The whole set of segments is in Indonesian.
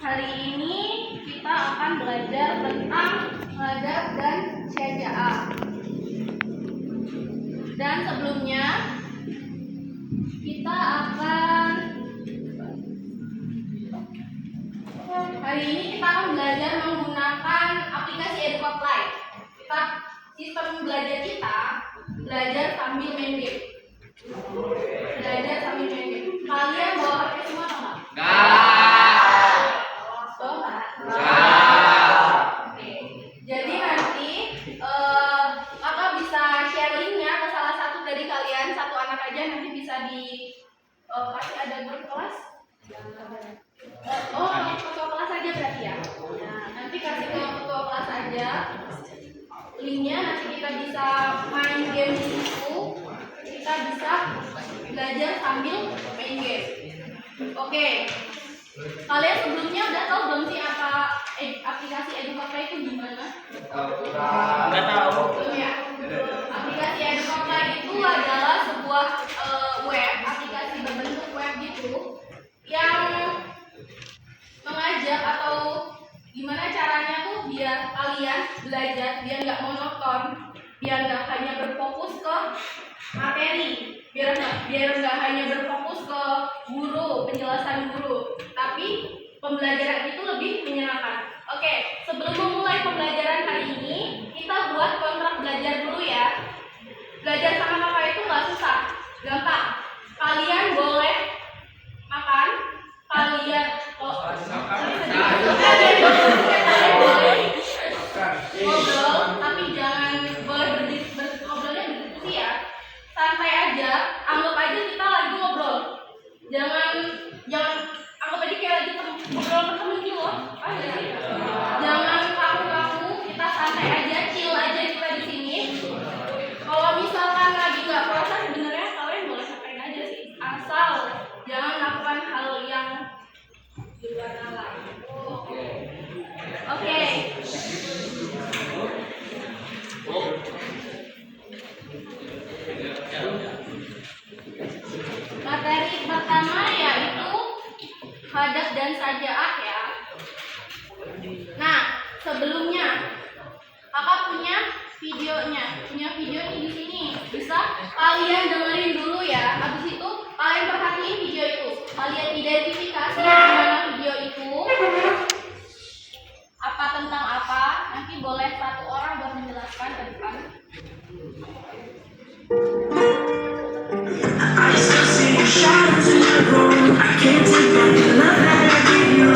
Hari ini kita akan belajar tentang hadap dan syaja'ah. Dan sebelumnya kita akan belajar menggunakan aplikasi EducaFly. Sistem belajar kita belajar sambil main game. Kalian bawa HP semua atau enggak? Oke. Jadi nanti kakak bisa share linknya ke salah satu dari kalian, satu anak aja, nanti bisa kasih ada grup kelas. Ketua kelas aja berarti ya. Nah, nanti kasih ke ketua kelas aja linknya, nanti kita bisa main game di situ. Kita bisa belajar sambil main game. Oke. Kalian sebelumnya udah tahu belum sih apa aplikasi EducaFly itu gimana? Nggak tahu. Belum ya? Aplikasi EducaFly itu adalah sebuah aplikasi berbentuk web gitu yang mengajak atau gimana caranya tuh biar kalian belajar biar nggak monoton, biar nggak hanya berfokus ke materi, biar nggak hanya berfokus ke penjelasan guru, tapi pembelajaran itu lebih menyenangkan. Oke, sebelum memulai pembelajaran hari ini, kita buat kontrak belajar dulu ya. Belajar sama kakak itu nggak susah, gampang. Kalian boleh makan, kalian boleh ngobrol, tapi jangan boleh ngobrolnya berdiskusi ya. Santai aja, anggap aja kita lagi ngobrol. Jangan anggap aja kayak lagi ngobrol sama temen gitu loh. Jangan kaku-kaku, kita santai aja, chill aja kita di sini. Kalau misalkan lagi nggak puasa, sebenarnya kalian boleh ngapain aja sih, asal jangan lakukan hal yang di luar nalar. Oke. Materi pertama yaitu hadap dan saja'ah ya. Nah, sebelumnya kakak punya videonya di sini. Bisa kalian dengerin dulu ya. Habis itu kalian perhatiin video itu. Kalian identifikasi gimana video itu. Apa tentang apa? Nanti boleh satu orang buat menjelaskan ke depan. I still see your shadows in the room. I can't take back the love that I gave you.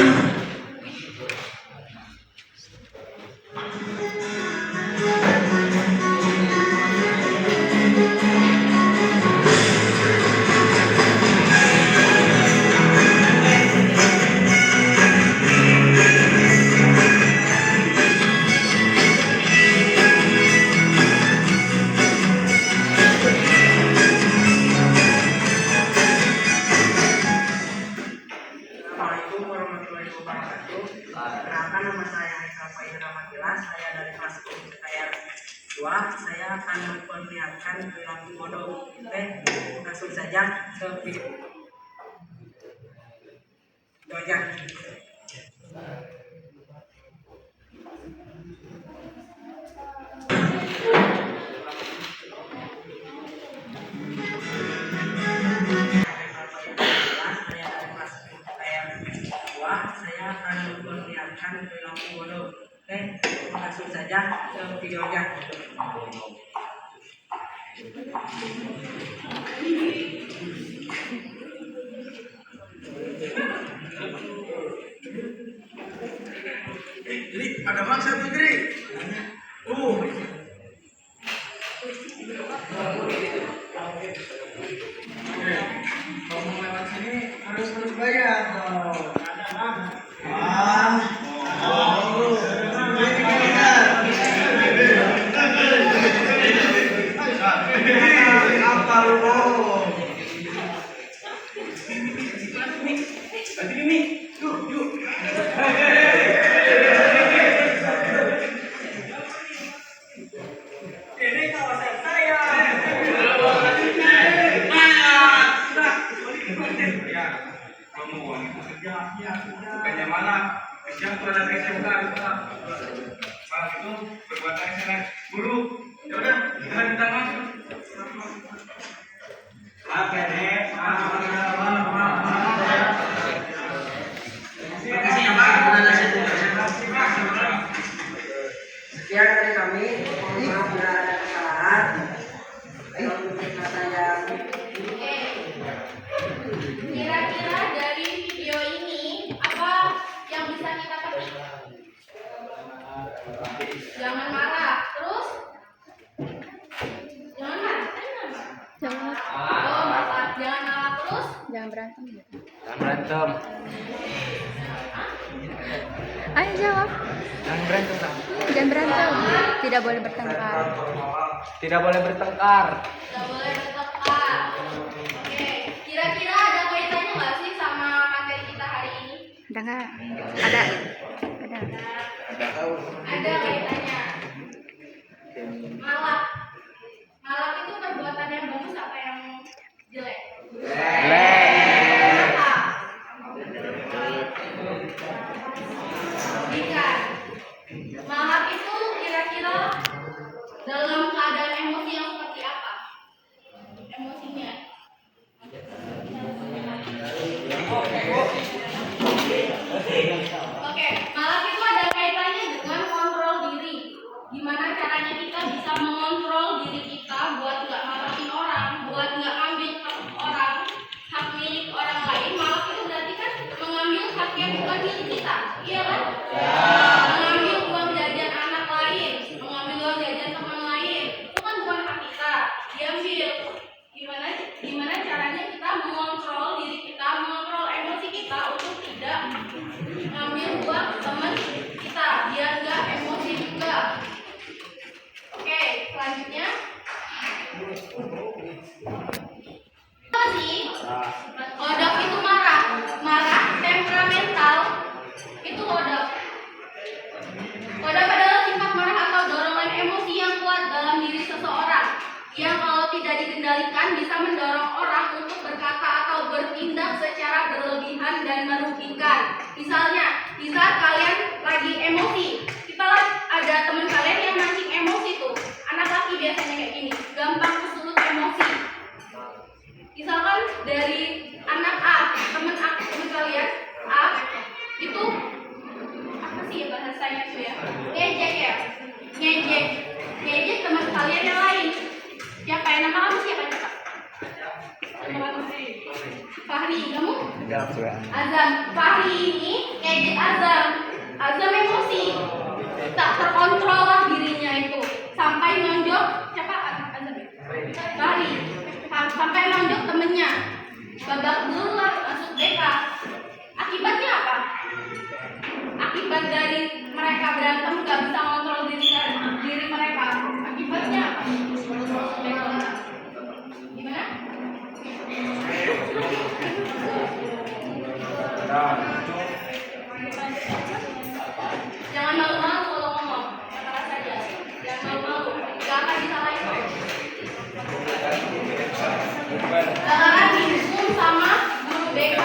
Assalamualaikum warahmatullahi wabarakatuh. Perkenalkan, nama saya Haikal Faizal Ramadila. Saya dari kelas 10 KR 2. Saya akan memperlihatkan perilaku bodoh. Oke, langsung saja ke video. Itu aja. Saya akan memperlihatkan perilaku bodoh. Oke, langsung saja ke videonya. Jadi ada maksud Putri. Kalau mau lewat sini harus bayar dong. Apa lu? Yuk. Ini kawasan saya. Ya, kamu Bukannya malah kejam tuh ada SMK malah itu perbuatan yang sangat buruk. Ya udah, kita masuk. Maaf ya, Nek. Maaf. Makasih ya Pak, sudah ngasih tugas. Sekian dari kami, mohon maaf bila ada kesalahan. Ayo untuk kata yang Oke. Kira-kira dari video ini apa yang bisa kita petik? Jangan marah. Terus? Jangan marah. Jangan, Oh, marah. Jangan marah terus. jangan berantem. Jangan berantem. Ayo jawab. Jangan berantem, Kak. Jangan berantem. Tidak boleh bertengkar. Tidak boleh bertengkar. Tidak boleh bertengkar. Oke. Kira-kira ada kaitannya nggak sih sama materi kita hari ini? Ada nggak? Ada. Ada. Ada kaitannya. Malak. Malak itu perbuatan yang bagus apa yang jelek? Apa? Bukan. Malak itu kira-kira dalam keadaan emosi yang seperti apa? Emosinya. Oke, malak itu ada kaitannya dengan kontrol diri. Gimana caranya kita bisa mengontrol diri kita buat nggak marahin orang, buat nggak ambil hak orang, hak milik orang lain. Malak itu berarti kan mengambil hak yang bukan milik kita, iya kan? Mengambil uang jajan anak lain, mengambil uang jajan teman lain, itu kan bukan hak kita, diambil. Gimana caranya kita mengontrol diri kita, mengontrol emosi kita untuk tidak ngambil uang teman kita biar nggak emosi juga. Oke, selanjutnya apa sih? Hodok itu marah, temperamental itu hodok. Hodok adalah sifat marah atau dorongan emosi yang kuat dalam diri seseorang yang kalau tidak dikendalikan bisa mendorong orang untuk berkata atau bertindak secara berlebihan dan merugikan. Misalnya, di saat kalian lagi emosi, ada teman kalian yang mancing emosi tuh. Anak laki biasanya kayak gini, gampang kesulut emosi. Misalkan dari anak A, teman kalian A itu apa sih ya bahasanya tuh ya? Ngejek ya, ngejek teman kalian yang lain. Siapa yang nama kamu siapa coba? Nama kamu Fahri, kamu? Azam. Fahri ini ngejek Azam. Azam emosi, tak terkontrol lah dirinya itu sampai nonjok siapa Azam ya? Fahri. Sampai nonjok temennya, babak belur lah masuk BK. Akibatnya apa? Akibat dari mereka berantem nggak bisa kontrol diri mereka. Akibatnya apa? Gimana? Jangan malu-malu kalau ngomong, kata saja. Jangan malu-malu, nggak akan disalahin kok. Karena dihukum sama guru BK,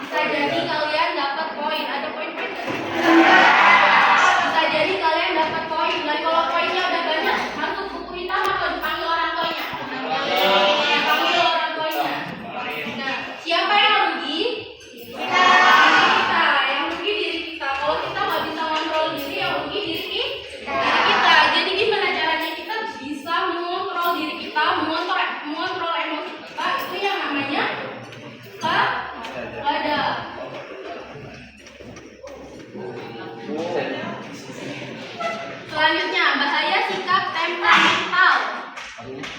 bisa jadi kalian dapat poin. Ada poin-poin nggak? Bisa jadi kalian dapat poin. Dan kalau poinnya udah banyak, masuk buku hitam atau dipanggil orang tuanya? Dipanggil orang tuanya. Nah, siapa yang rugi? Kita. Yang rugi diri kita. Kalau kita nggak bisa kontrol diri, yang rugi diri kita. Jadi gimana caranya kita bisa mengontrol diri kita, mengontrol emosi kita? Itu yang namanya ada. Selanjutnya, bahaya sikap temperamental.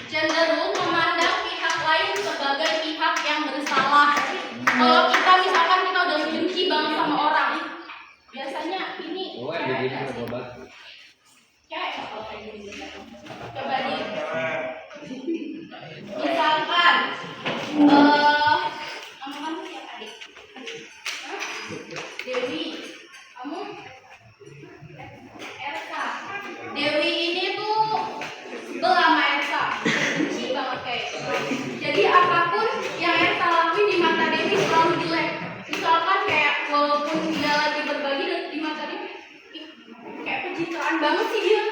Cenderung memandang pihak lain sebagai pihak yang bersalah. Kalau kita misalkan kita udah benci banget sama orang, biasanya ini kayak apa kayak gini. Coba di misalkan nama kamu siapa adik? Hah? Dewi, kamu Ersa. Dewi ini tuh sebel sama Ersa, benci banget kayak gitu. Jadi apapun yang Ersa lakuin di mata Dewi selalu jelek. Misalkan kayak apaan banget sih dia?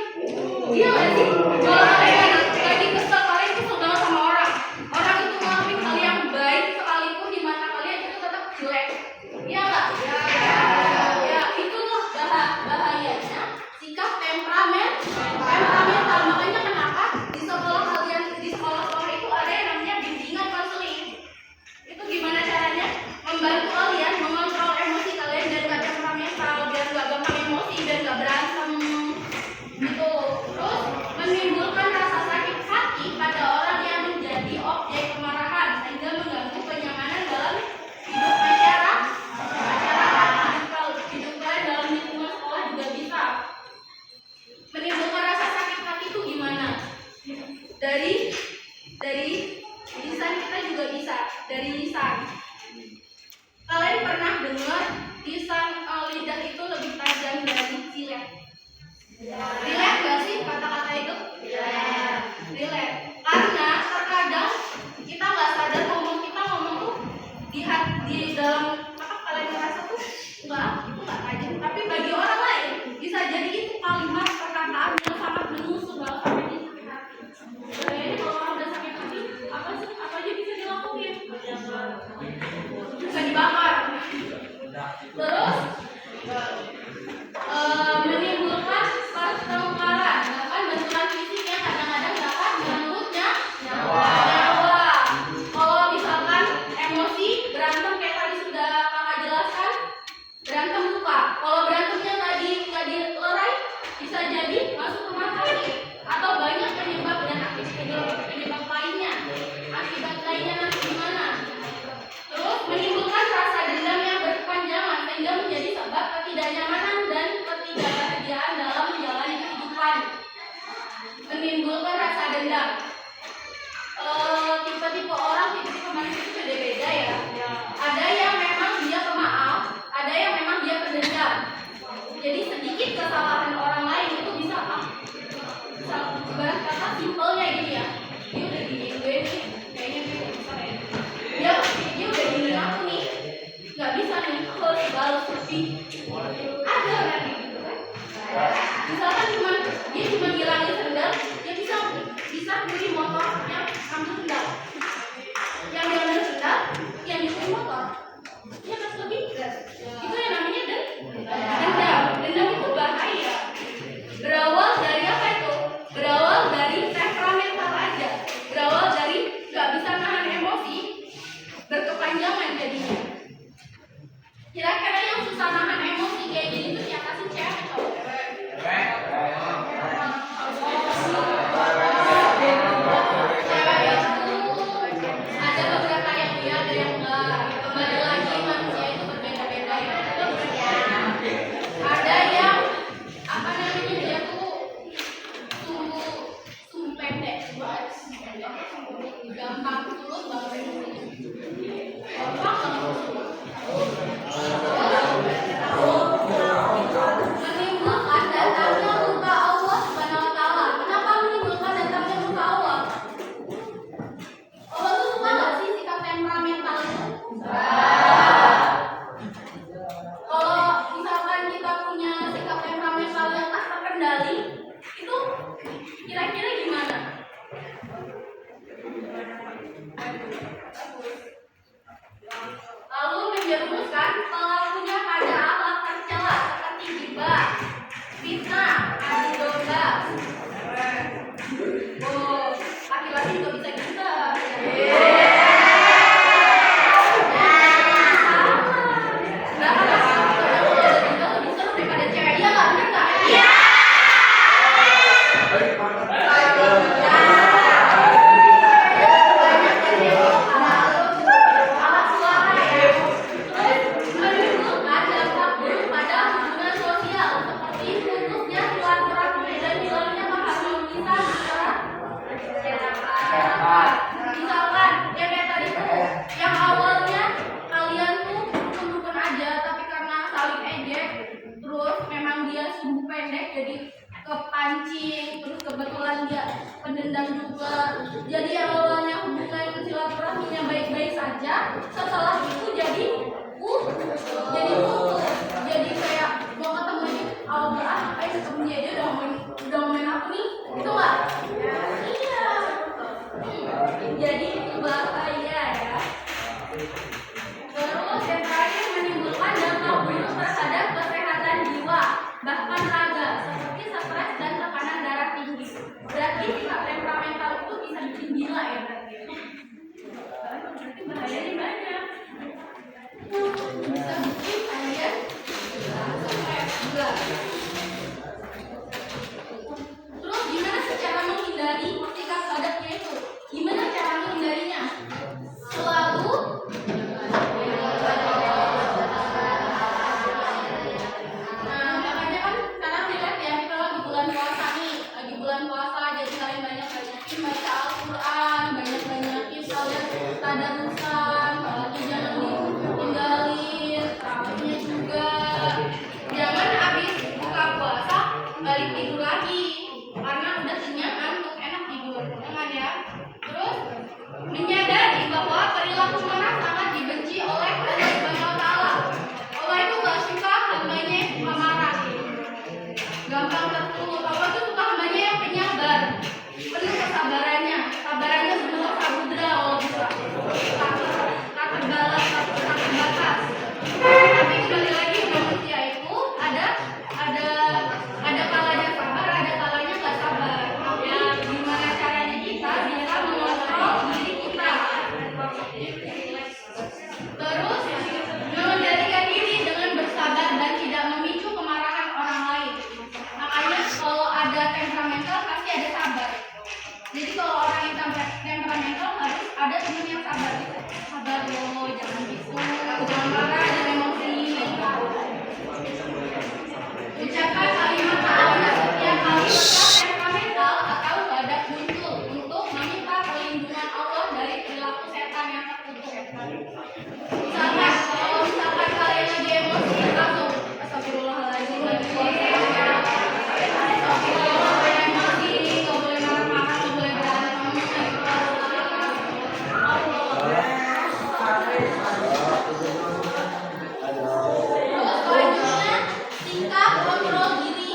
Dia nggak sih? Kalau kalian lagi kesel, kalian kesel banget sama orang. Orang itu ngelakuin hal yang baik sekalipun di mata kalian itu tetap jelek. Iya nggak? Ya itu tuh bahayanya sikap temperamental. Makanya kenapa di sekolah itu ada yang namanya bimbingan konseling. Itu gimana caranya membantu kalian mengontrol emosi kalian dan gak temperamental, biar gak gampang emosi dan gak berantem gitu. Terus menimbulkan rasa sakit hati pada orang yang menjadi objek kemarahan sehingga mengganggu kenyamanan dalam hidup masyarakat. Hidup kalian dalam lingkungan sekolah juga bisa. Menimbulkan rasa sakit hati itu gimana? Dari lisan kita juga bisa, dari lisan. Kalian pernah dengar lisan lidah itu lebih tajam dari jilet? Relate gak sih kata-kata itu? Relate. Karena terkadang kita nggak sadar kita ngomong tuh di dalam apa kalian ngerasa tuh enggak, itu nggak tajam. Tapi bagi orang lain bisa jadi itu kalimat perkataan yang sangat menusuk dalam sampai di sakit hati. Jadi kalau orang udah sakit hati, apa aja bisa dilakuin? Bisa dibakar. Terus menimbulkan pertengkaran, bahkan benturan fisik yang kadang-kadang dapat merenggut nyawa. Kalau misalkan emosi berantem kayak tadi sudah kakak jelaskan, berantem luka. Kalau berantemnya tadi nggak dilerai, bisa jadi masuk rumah sakit atau banyak penyebab dan penyebab lainnya. Akibat lainnya nanti gimana? Terus menimbulkan rasa dendam yang berkepanjangan sehingga menjadi sebab ketidaknyamanan dan ketidakbahagiaan dalam menjalani kehidupan. Menimbulkan rasa dendam. Tipe-tipe orang, tipe-tipe manusia itu beda-beda ya. Ada yang memang dia pemaaf, ada yang memang dia pendendam. Jadi sedikit kesalahan orang lain itu bisa ibarat kata simpelnya gini ya. Dia udah gini gue nih, kayaknya gue gak bisa ya. Dia udah gini aku nih, nggak bisa nih harus balas lebih. Ada kan gitu kan? Misalkan dia cuma ngilangin sendal, dia bisa beli motor yang ambil sendal. Yang diambil sendal, yang dibeli motor. Dia kan lebih. Itu yang namanya dendam. Dendam itu bahaya. Berawal dari apa itu? Berawal dari temperamental aja. Berawal dari nggak bisa nahan emosi, berkepanjangan jadinya. Kira-kira yang susah nahan emosi kayak gini tuh siapa sih? Cewek atau cewek? Cewek itu ada beberapa yang iya, ada yang enggak. Kembali lagi manusia itu berbeda-beda ya. Ada yang apa namanya dia tuh sumbu pendek, gampang tulus banget emosinya. Gampang banget. Menimbulkan datangnya murka Allah Subhanahu wa Ta'ala. Kenapa menimbulkan datangnya murka Allah? Allah tuh suka nggak sih sikap temperamental itu? Kalau misalkan kita punya sikap temperamental yang tak terkendali, itu kira-kira gimana? Lalu menjerumuskan pelakunya pada akhlak tercela seperti ghibah, fitnah, adu domba. Laki-laki juga bisa ghibah. Terus yang terakhir menimbulkan dampak buruk terhadap kesehatan jiwa, bahkan raga, seperti stres dan tekanan darah tinggi. Berarti sikap temperamental itu bisa bikin gila ya berarti. Berarti bahayanya banyak. Bisa bikin kalian gila. Terus gimana sih cara menghindari sikap badaknya itu? Gimana cara menghindarinya? Selalu makanya kan sekarang dilihat ya, kita lagi bulan puasa nih, lagi bulan puasa, jadi kalian banyak-banyakin baca Al-Quran, banyak-banyakin kalian tadarusan, apalagi jangan ditinggalin, terawihnya juga. Jangan habis buka puasa balik tidur lagi, karena udah kenyang ngantuk, enak tidur, jangan ya. Terus menyadari bahwa perilaku marah sangat dibenci oleh Allah Subhanahu wa Ta'ala. Allah itu gak suka hambanya yang suka marah, gampang terpuruk. Allah itu suka hambanya yang penyabar, penuh kesabarannya. Sabarannya sebuah samudra Allah bisa. Tak terbalas, tak terbatas. Tapi kembali lagi manusia itu ada kalanya sabar, ada kalanya gak sabar. Ya, gimana caranya kita bisa mengontrol diri kita. Terus mengendalikan diri dengan bersabar dan tidak memicu kemarahan orang lain. Makanya kalau ada temperamental pasti ada sabar. Jadi kalau orang yang temperamental harus ada teman yang sabar. Sabar loh, jangan gitu, jangan marah, jangan emosi. Ucapkan kalimat ta'awun setiap kali sikap temperamental atau badak muncul untuk meminta perlindungan Allah dari perilaku setan yang terkutuk. Misalkan kalian lagi emosi, langsung astagfirullahaladzim, lagi puasa. Astagfirullah, emosi, gak boleh marah-marah, gak boleh berantem. Terus selanjutnya, sikap kontrol diri.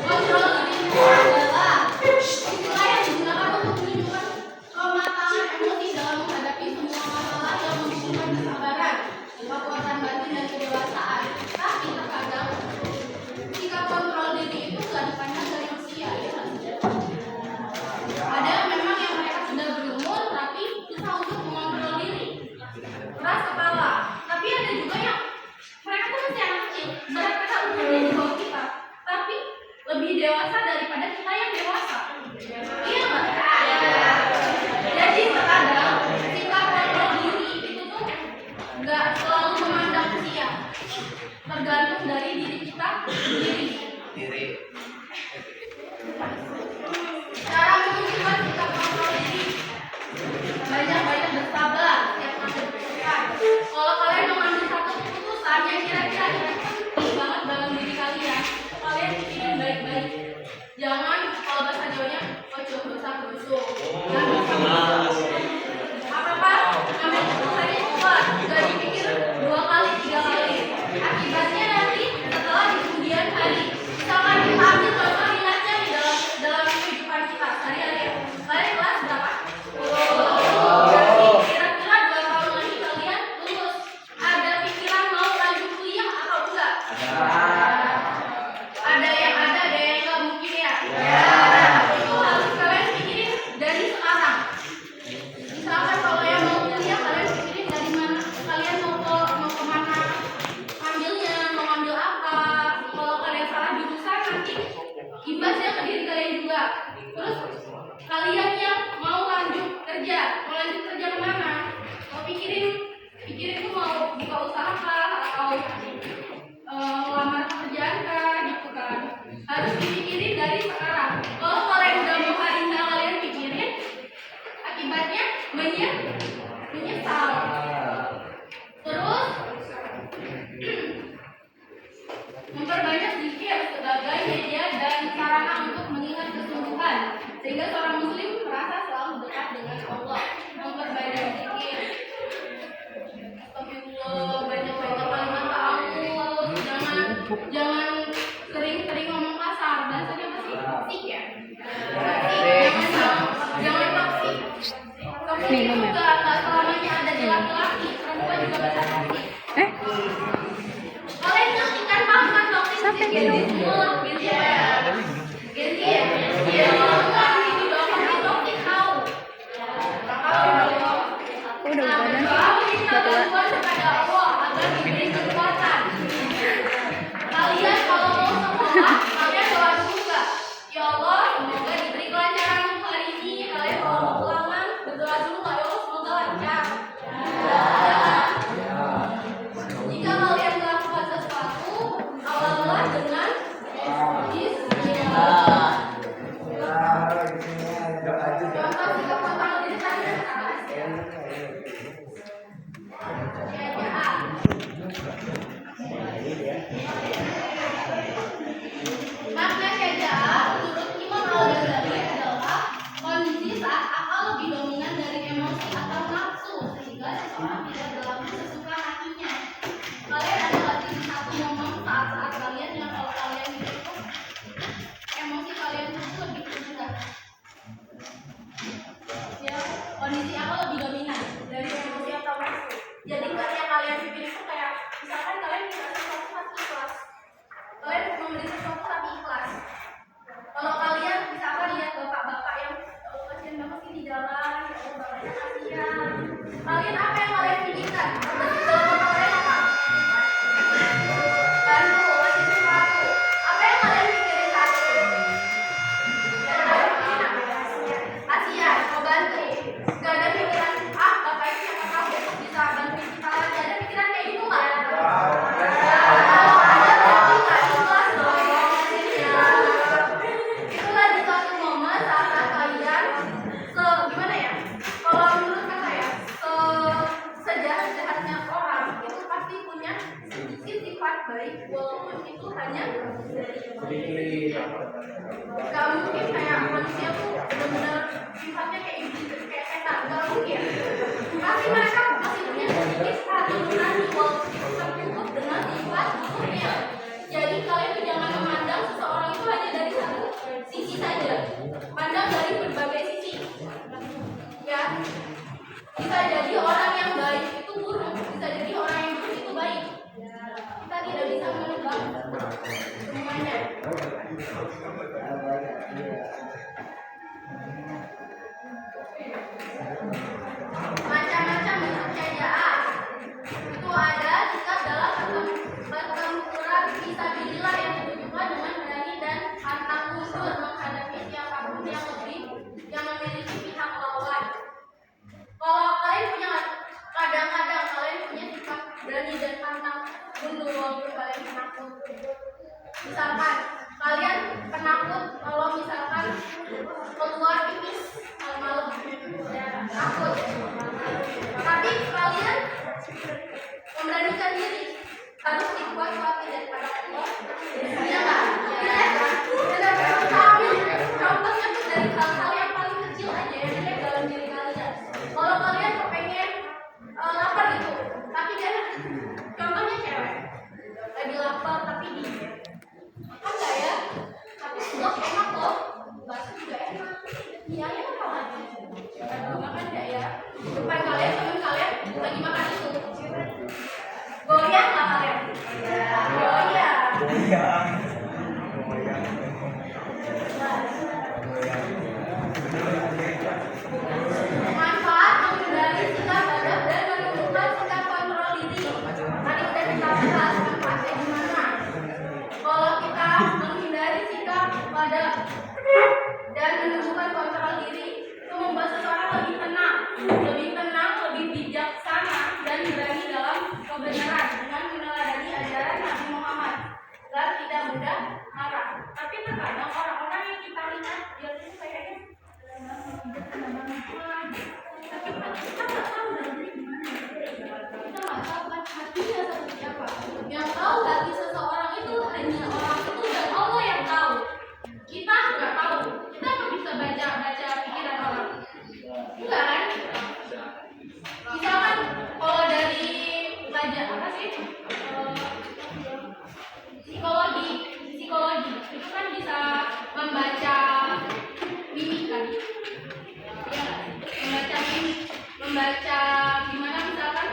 Kontrol diri itu adalah istilah yang digunakan untuk menunjukkan kematangan emosi dalam menghadapi semua masalah yang membutuhkan kesabaran, kekuatan batin dan kedewasaan. Tapi terkadang sikap kontrol diri itu gak dipandang dari usia, ya kan? Ada memang yang mereka sudah berumur tapi susah untuk mengontrol diri, keras kepala. Tapi ada juga yang mereka tuh masih anak kecil, berat mereka umurnya di bawah kita, tapi lebih dewasa daripada kita yang dewasa. Iya nggak? Jadi terkadang sikap kontrol diri itu tuh nggak selalu memandang usia, tergantung dari diri kita sendiri. Cara menunjukkan sikap kontrol diri, banyak-banyak bersabar setiap ada keputusan. Kalau kalian mengambil satu keputusan yang kira-kira itu penting banget dalam diri kalian, kalian pikirin baik-baik. Jangan, kalau bahasa Jawanya ojo rusak-rusuk. Apa-apa, ambil keputusannya cepat, gak dipikir 2 kali, 3 kali. Akibatnya nanti setelah di kemudian hari, misalkan kita ambil contoh ingatnya di dalam kehidupan kita sehari-hari. Kalian kelas berapa? Berarti kira-kira 2 tahun lagi kalian lulus. Ada pikiran mau lanjut kuliah atau enggak? Ada yang enggak mungkin ya. Itu harus kalian pikirin dari sekarang. Misalkan kalau yang mau kuliah, kalian pikirin dari mana, kalian mau kemana ambilnya, mau ambil apa. Kalau kalian salah jurusan nanti imbasnya ke diri kalian juga. Terus kalian yang mau lanjut kerja kemana? Mau pikirin tuh mau buka usaha kah, atau lamar pekerjaan kah, gitu kan. Harus dipikirin dari sekarang. Kalau kalian udah mau hari ini kalian pikirin, akibatnya menyesal. Terus memperbanyak zikir sebagai media dan sarana untuk mengingat kesungguhan, sehingga seorang muslim merasa selalu dekat dengan Allah. Memperbanyak zikir, astagfirullah, banyak-banyak kalimat ta'awun. Jangan sering-sering ngomong kasar, bahasanya pasti toksik ya. Jangan toksik. Toksik itu nggak selamanya ada di laki-laki. juga bisa toksik. Eh, Kalian ngerti kan, paham kan toksik? Sampai Gen Z minum. semua, Gen Z ya. Gen Z ya. Iya, enggak ini dong, pasti toksik tahu. Tahu dong. udah Nah, udah berdoa minta tua. bantuan kepada Allah agar diberi kekuatan. Kalian kalau mau sekolah, kalian doa dulu nggak? Ya Allah, semoga diberi kelancaran untuk hari ini. Kalian kalau mau ulangan, berdoa dulu nggak? Ya Allah, semoga lancar. Jika kalian melakukan sesuatu, awallah dengan Bismillah. Contoh sikap potong di depan makna syaja'ah menurut Imam Al-Ghazali adalah kondisi saat akal lebih dominan dari emosi atau nafsu sehingga seseorang tidak berlaku sesuka hatinya. Kalian ada nggak sih satu momen saat kalian yang kalau kalian itu emosi kalian itu lebih rendah? Ya, kondisi akal lebih dominan dari emosi atau nafsu. Jadi yang kalian pikir itu kayak misalkan kalian bisa sesuatu tapi ikhlas. Kalian memberi sesuatu tapi ikhlas. Kalau kalian misalkan lihat bapak-bapak yang kasihan banget sih di jalan, ya bapaknya kasihan. Kalian apa yang kalian pikirkan? Kalau bapak kalian apa? Bantu, kasih sesuatu. Apa yang kalian pikirin saat itu? Ya, kalian pikirin apa? Kasihan, mau bantu. Gak ada pikiran, bapak ini siapa tahu besok bisa bantu kita lagi. Ada pikiran kayak gitu nggak? Itulah di suatu momen saat kalian gimana ya? Kalau menurut kata ya, sejahat-jahatnya orang itu pasti punya sedikit sifat baik walaupun itu hanya gak mungkin kayak manusia tuh benar-benar sifatnya kayak iblis, kayak setan, gak mungkin. Pasti mereka masih punya sedikit hati nurani walaupun itu tertutup dengan sifat buruknya. Jadi kalian tuh jangan memandang seseorang itu hanya dari satu sisi saja. Pandang dari berbagai sisi. Ya. Bisa jadi orang yang baik itu buruk, bisa jadi orang yang buruk itu baik. Kita tidak bisa menebak semuanya. Macam-macam bentuk syaja'ah. Itu ada sikap dalam pertempuran fisabilillah yang ditunjukkan dengan berani dan pantang mundur menghadapi siapapun yang memiliki pihak lawan. Kalau kalian punya kadang-kadang kalian punya sikap berani dan pantang mundur walaupun kalian penakut. Misalkan kalian penakut kalau misalkan keluar pipis malam-malam, takut. Tapi kalian memberanikan diri harus dikuat-kuati daripada Allah. Iya nggak? Contohnya tuh dari hal-hal yang paling kecil aja yang ada dalam diri kalian. Kalau kalian kepengen lapar gitu, tapi jangan. Contohnya cewek lagi lapar tapi diet. Makan nggak ya? Tapi sudah enak loh. Bakso juga enak. Iya ya apa lagi? Makan nggak ya? Depan kalian teman kalian lagi makan itu. Goyang nggak kalian? Goyang. Manfaat menghindari sikap adab dan menunjukkan sikap kontrol diri. Tadi udah kita bahas manfaatnya gimana. Kalau kita menghindari sikap adab dan menunjukkan kontrol diri, itu membuat seseorang lebih tenang, lebih bijaksana dan berani dalam kebenaran dengan meneladani ajaran Nabi Muhammad dan tidak mudah marah. Tapi terkadang orang-orang yang kita lihat dia itu kayaknya tapi kita nggak tahu dalam diri gimana. Kita nggak tahu kan hatinya seperti apa. Yang tahu hati seseorang itu hanya orang itu dan Allah yang tahu. Kita nggak tahu. Kita nggak bisa baca pikiran orang. Enggak kan? Misalkan kalau dari belajar apa sih? Psikologi itu kan bisa membaca mimik kan? Ya, membaca mimik, membaca gimana misalkan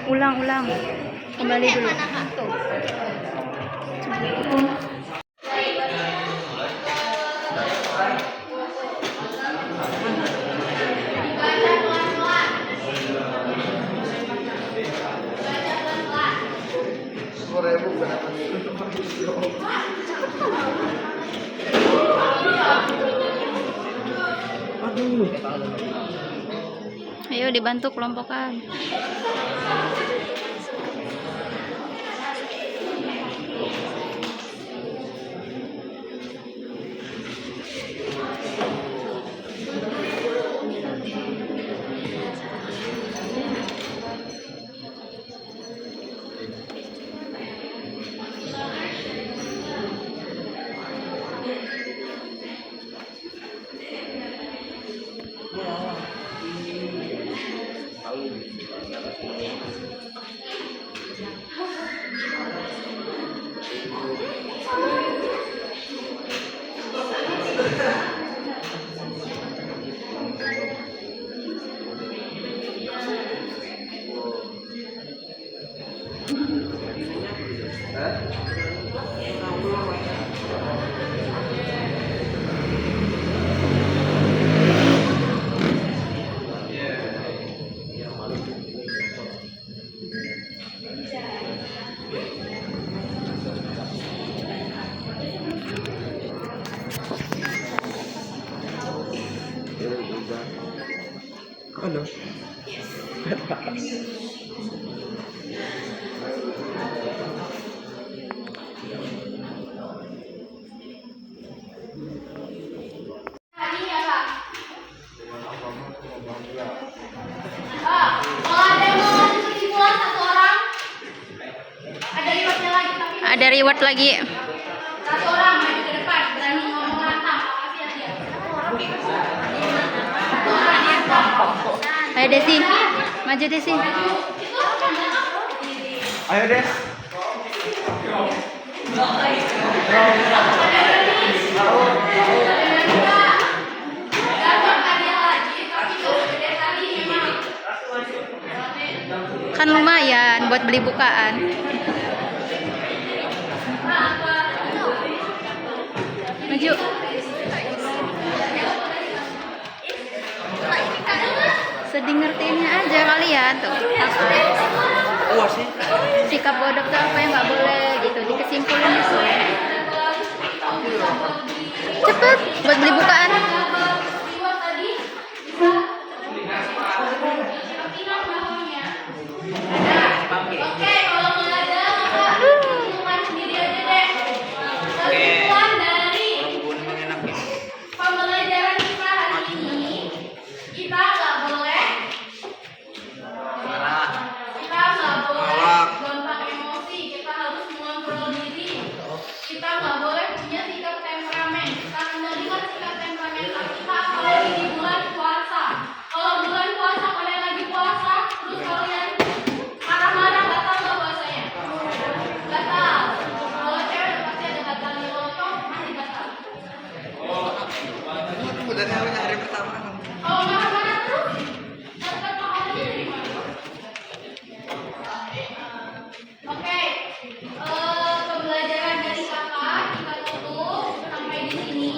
Ulang. Kembali dulu. Dibaca pelan-pelan. Dibaca pelan-pelan. 10.000 berapa? Ayo dibantu kelompokan. Ano? Hari ya, Kak. Kalau ada yang mau lanjut kesimpulan satu orang, ada rewardnya lagi tapi Ada reward lagi. satu orang maju ke depan berani ngomong lantang. Makasih ya dia. Satu orang lantang. Ayo Desi, maju Desi. Maju. Itu Ayo Des. Kan lumayan buat beli bukaan. Maju. Sedih ngertiinnya aja kalian tuh. Wah sih. Sikap bodoh tuh apa yang nggak boleh gitu. Dikesimpulin itu. Cepet buat beli bukaan. Oke, kalau nggak ada maka hitungan sendiri aja deh. Kesimpulan dari pembelajaran kita hari ini, kita nggak boleh gampang emosi, kita harus mengontrol diri. Kita nggak boleh punya sikap temperamen. Kita kendalikan sikap temperamental kita apalagi di bulan puasa. Kalau bulan puasa kalian lagi puasa, terus kalian marah-marah, gatal nggak puasanya? Gatal. Kalau cewek udah pasti ada gatal, kalau cowok masih gatal. Udah hari pertama. Kalau marah-marah terus, dapat pahalanya dari mana? Oke, pembelajaran dari kakak kita tutup sampai di sini.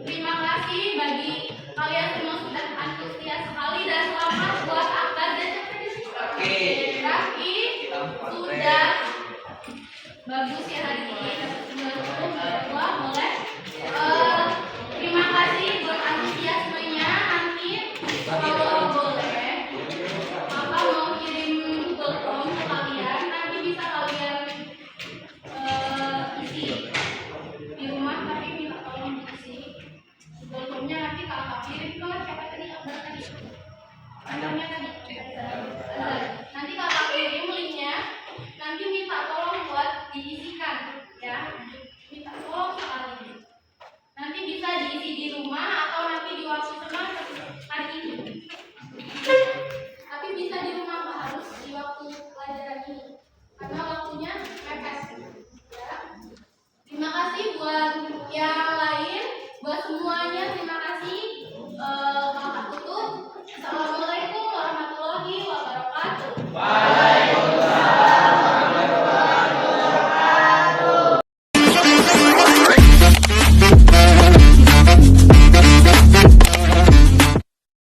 Terima kasih bagi kalian semua sudah antusias sekali dan selamat buat akad dan Raffi sudah bagus ya hari ini dapat 90 boleh. Terima kasih buat antusiasmenya. Nanti kalau boleh Papa mau kirim Google Form ke kalian, nanti bisa kalian isi di rumah, tapi minta tolong isi Google Formnya nanti kakak kirim ke siapa tadi, Akbar tadi namanya tadi